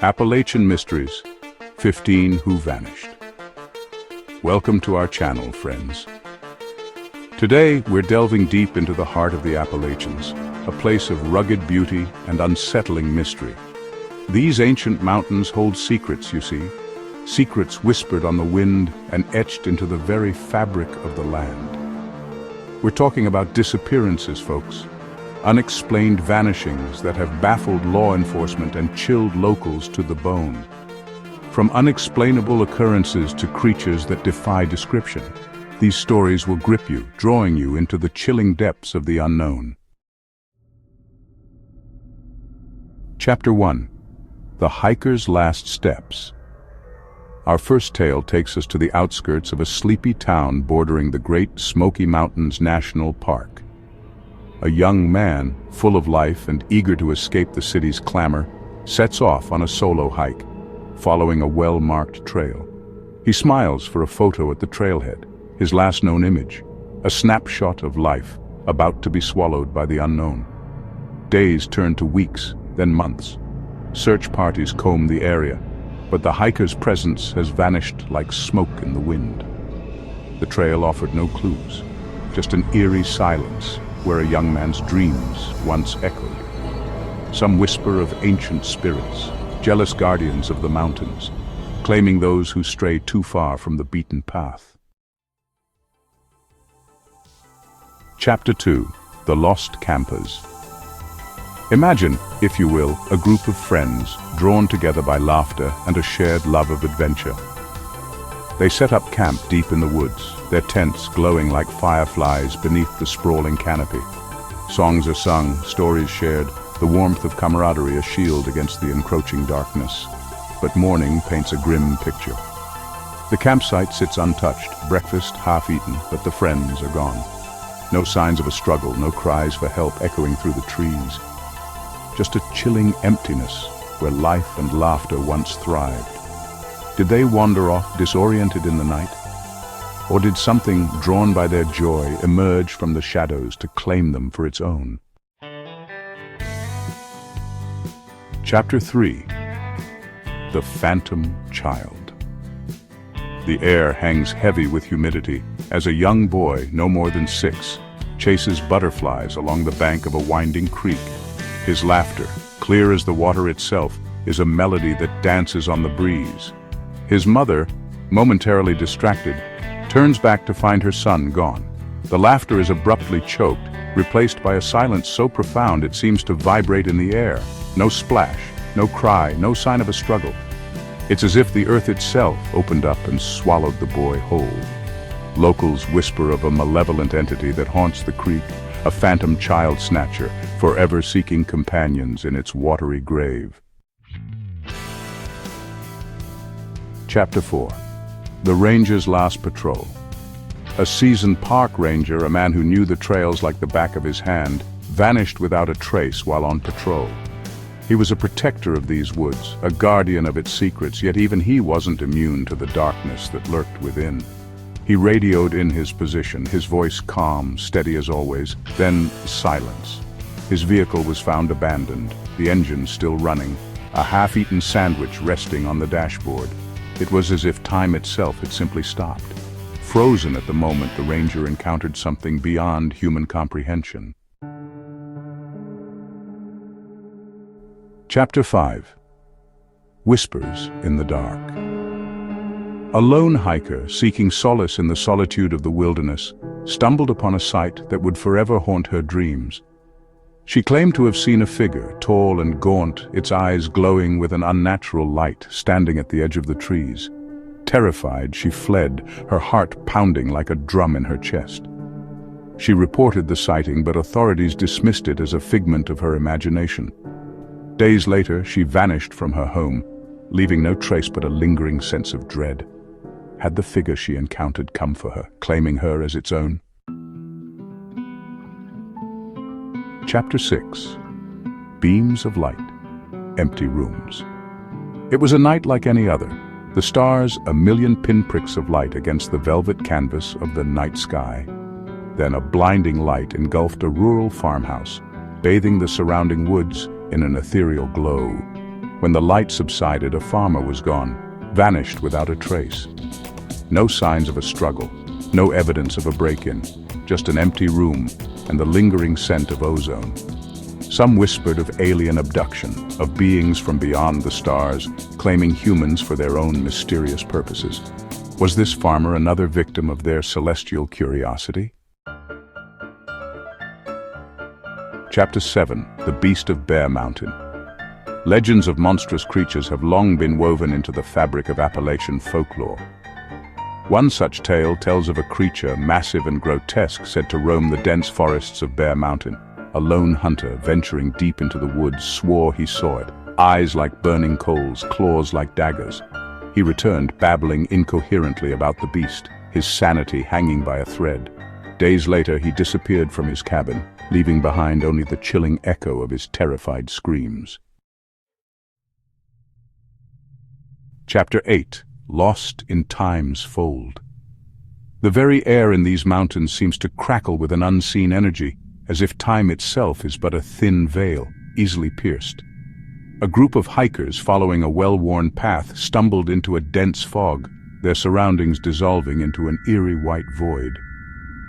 Appalachian Mysteries, 15 Who Vanished. Welcome to our channel, friends. Today, we're delving deep into the heart of the Appalachians, a place of rugged beauty and unsettling mystery. These ancient mountains hold secrets, you see, secrets whispered on the wind and etched into the very fabric of the land. We're talking about disappearances, folks. Unexplained vanishings that have baffled law enforcement and chilled locals to the bone. From unexplainable occurrences to creatures that defy description, these stories will grip you, drawing you into the chilling depths of the unknown. Chapter 1. The Hiker's Last Steps. Our first tale takes us to the outskirts of a sleepy town bordering the Great Smoky Mountains National Park. A young man, full of life and eager to escape the city's clamor, sets off on a solo hike, following a well-marked trail. He smiles for a photo at the trailhead, his last known image, a snapshot of life about to be swallowed by the unknown. Days turn to weeks, then months. Search parties comb the area, but the hiker's presence has vanished like smoke in the wind. The trail offered no clues, just an eerie silence where a young man's dreams once echoed. Some whisper of ancient spirits, jealous guardians of the mountains, claiming those who stray too far from the beaten path. Chapter 2. The Lost Campers. Imagine, if you will, a group of friends drawn together by laughter and a shared love of adventure. They set up camp deep in the woods, their tents glowing like fireflies beneath the sprawling canopy. Songs are sung, stories shared, the warmth of camaraderie a shield against the encroaching darkness. But morning paints a grim picture. The campsite sits untouched, breakfast half-eaten, but the friends are gone. No signs of a struggle, no cries for help echoing through the trees. Just a chilling emptiness where life and laughter once thrived. Did they wander off disoriented in the night? Or did something drawn by their joy emerge from the shadows to claim them for its own? Chapter 3. The Phantom Child. The air hangs heavy with humidity as a young boy, no more than 6, chases butterflies along the bank of a winding creek. His laughter, clear as the water itself, is a melody that dances on the breeze. His mother, momentarily distracted, turns back to find her son gone. The laughter is abruptly choked, replaced by a silence so profound it seems to vibrate in the air. No splash, no cry, no sign of a struggle. It's as if the earth itself opened up and swallowed the boy whole. Locals whisper of a malevolent entity that haunts the creek, a phantom child snatcher, forever seeking companions in its watery grave. Chapter 4. The Ranger's Last Patrol. A seasoned park ranger, a man who knew the trails like the back of his hand, vanished without a trace while on patrol. He was a protector of these woods, a guardian of its secrets, yet even he wasn't immune to the darkness that lurked within. He radioed in his position, his voice calm, steady as always, then silence. His vehicle was found abandoned, the engine still running, a half-eaten sandwich resting on the dashboard. It was as if time itself had simply stopped. Frozen at the moment the ranger encountered something beyond human comprehension. Chapter 5. Whispers in the Dark. A lone hiker, seeking solace in the solitude of the wilderness, stumbled upon a sight that would forever haunt her dreams. She claimed to have seen a figure, tall and gaunt, its eyes glowing with an unnatural light, standing at the edge of the trees. Terrified, she fled, her heart pounding like a drum in her chest. She reported the sighting, but authorities dismissed it as a figment of her imagination. Days later, she vanished from her home, leaving no trace but a lingering sense of dread. Had the figure she encountered come for her, claiming her as its own? Chapter 6. Beams of Light. Empty Rooms. It was a night like any other. The stars, a million pinpricks of light against the velvet canvas of the night sky. Then a blinding light engulfed a rural farmhouse, bathing the surrounding woods in an ethereal glow. When the light subsided, a farmer was gone, vanished without a trace. No signs of a struggle, no evidence of a break-in, just an empty room and the lingering scent of ozone. Some whispered of alien abduction, of beings from beyond the stars, claiming humans for their own mysterious purposes. Was this farmer another victim of their celestial curiosity? Chapter 7. The Beast of Bear Mountain. Legends of monstrous creatures have long been woven into the fabric of Appalachian folklore. One such tale tells of a creature, massive and grotesque, said to roam the dense forests of Bear Mountain. A lone hunter, venturing deep into the woods, swore he saw it, eyes like burning coals, claws like daggers. He returned, babbling incoherently about the beast, his sanity hanging by a thread. Days later, he disappeared from his cabin, leaving behind only the chilling echo of his terrified screams. Chapter 8. Lost in Time's Fold. The very air in these mountains seems to crackle with an unseen energy, as if time itself is but a thin veil, easily pierced. A group of hikers following a well-worn path stumbled into a dense fog, their surroundings dissolving into an eerie white void.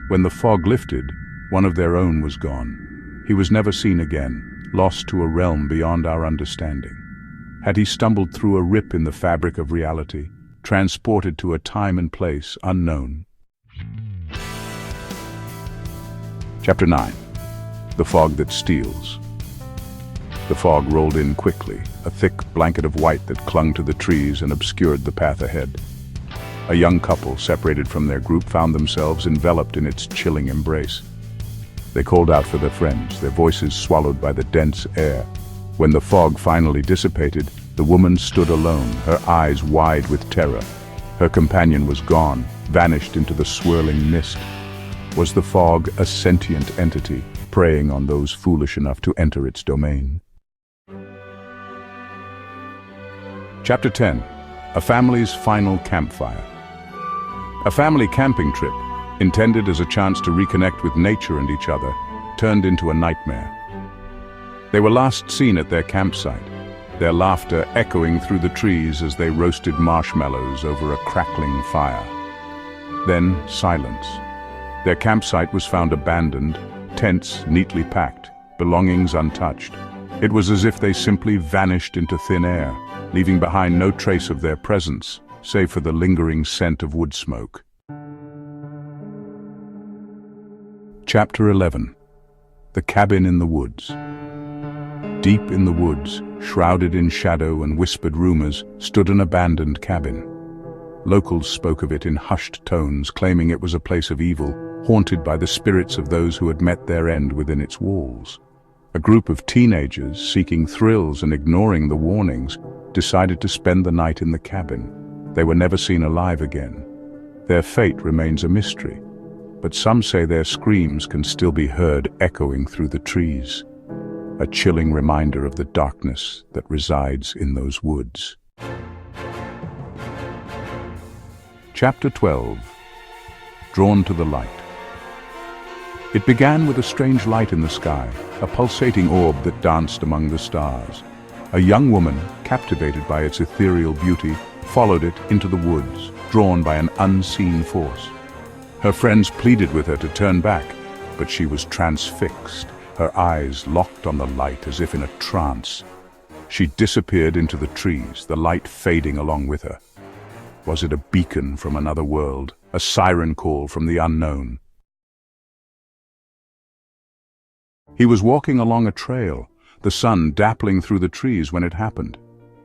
When the fog lifted, one of their own was gone. He was never seen again, lost to a realm beyond our understanding. Had he stumbled through a rip in the fabric of reality, transported to a time and place unknown? Chapter 9. The Fog That Steals. The fog rolled in quickly, a thick blanket of white that clung to the trees and obscured the path ahead. A young couple, separated from their group, found themselves enveloped in its chilling embrace. They called out for their friends, their voices swallowed by the dense air. When the fog finally dissipated, the woman stood alone, her eyes wide with terror. Her companion was gone, vanished into the swirling mist. Was the fog a sentient entity, preying on those foolish enough to enter its domain? Chapter 10. A Family's Final Campfire. A family camping trip, intended as a chance to reconnect with nature and each other, turned into a nightmare. They were last seen at their campsite, their laughter echoing through the trees as they roasted marshmallows over a crackling fire. Then silence. Their campsite was found abandoned, tents neatly packed, belongings untouched. It was as if they simply vanished into thin air, leaving behind no trace of their presence, save for the lingering scent of wood smoke. Chapter 11. The Cabin in the Woods. Deep in the woods, shrouded in shadow and whispered rumors, stood an abandoned cabin. Locals spoke of it in hushed tones, claiming it was a place of evil, haunted by the spirits of those who had met their end within its walls. A group of teenagers, seeking thrills and ignoring the warnings, decided to spend the night in the cabin. They were never seen alive again. Their fate remains a mystery, but some say their screams can still be heard echoing through the trees. A chilling reminder of the darkness that resides in those woods. Chapter 12. Drawn to the Light. It began with a strange light in the sky, a pulsating orb that danced among the stars. A young woman, captivated by its ethereal beauty, followed it into the woods, drawn by an unseen force. Her friends pleaded with her to turn back, but she was transfixed, her eyes locked on the light as if in a trance. She disappeared into the trees, the light fading along with her. Was it a beacon from another world, a siren call from the unknown? He was walking along a trail, the sun dappling through the trees when it happened.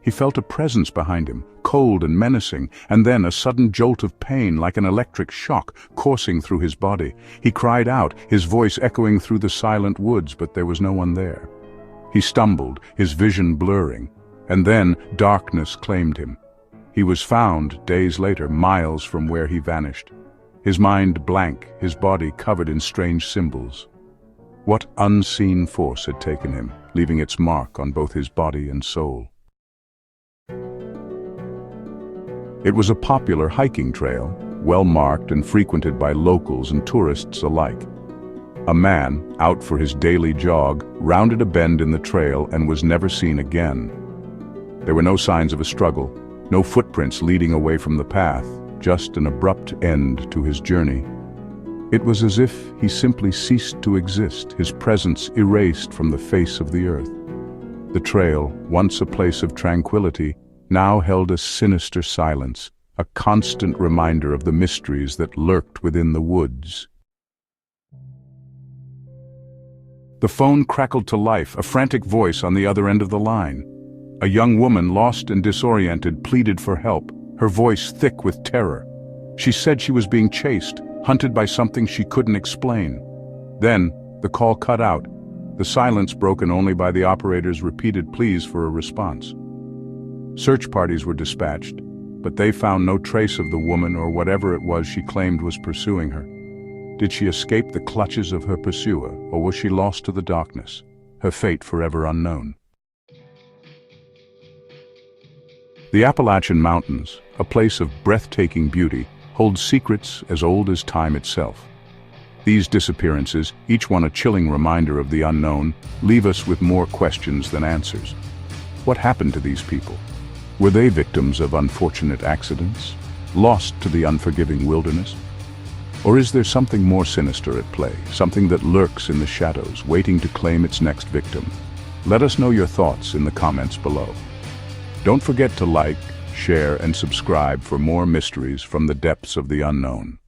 He felt a presence behind him, cold and menacing, and then a sudden jolt of pain like an electric shock coursing through his body. He cried out, his voice echoing through the silent woods, but there was no one there. He stumbled, his vision blurring, and then darkness claimed him. He was found, days later, miles from where he vanished. His mind blank, his body covered in strange symbols. What unseen force had taken him, leaving its mark on both his body and soul? It was a popular hiking trail, well-marked and frequented by locals and tourists alike. A man, out for his daily jog, rounded a bend in the trail and was never seen again. There were no signs of a struggle, no footprints leading away from the path, just an abrupt end to his journey. It was as if he simply ceased to exist, his presence erased from the face of the earth. The trail, once a place of tranquility, now held a sinister silence, a constant reminder of the mysteries that lurked within the woods. The phone crackled to life, a frantic voice on the other end of the line. A young woman, lost and disoriented, pleaded for help, her voice thick with terror. She said she was being chased, hunted by something she couldn't explain. Then, the call cut out, the silence broken only by the operator's repeated pleas for a response. Search parties were dispatched, but they found no trace of the woman or whatever it was she claimed was pursuing her. Did she escape the clutches of her pursuer, or was she lost to the darkness, her fate forever unknown? The Appalachian Mountains, a place of breathtaking beauty, hold secrets as old as time itself. These disappearances, each one a chilling reminder of the unknown, leave us with more questions than answers. What happened to these people? Were they victims of unfortunate accidents, lost to the unforgiving wilderness? Or is there something more sinister at play, something that lurks in the shadows, waiting to claim its next victim? Let us know your thoughts in the comments below. Don't forget to like, share, and subscribe for more mysteries from the depths of the unknown.